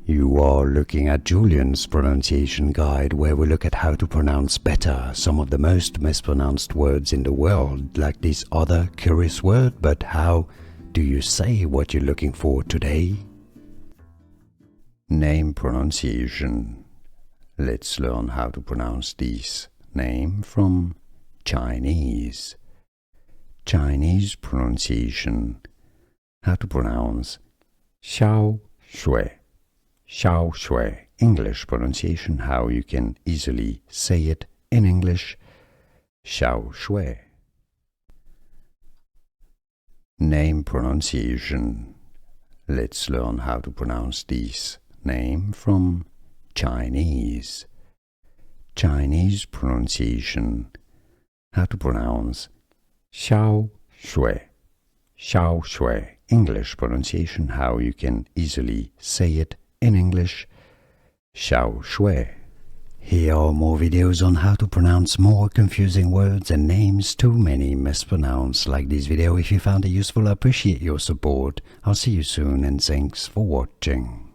You are looking at Julian's pronunciation guide, where we look at how to pronounce better some of the most mispronounced words in the world, like this other curious word. But how do you say what you're looking for today? Name pronunciation. Let's learn how to pronounce this name from Chinese. Chinese pronunciation. How to pronounce Xiao Xue. Xiao Xue. English pronunciation, how you can easily say it in English. Xiao Xue. Name pronunciation. Let's learn how to pronounce this name from Chinese. Chinese pronunciation. How to pronounce Xiao Xue. Xiao Xue. English pronunciation, how you can easily say it in English. Xiao Xue. Here are more videos on how to pronounce more confusing words and names too many mispronounced. Like this video if you found it useful. I appreciate your support. I'll see you soon and thanks for watching.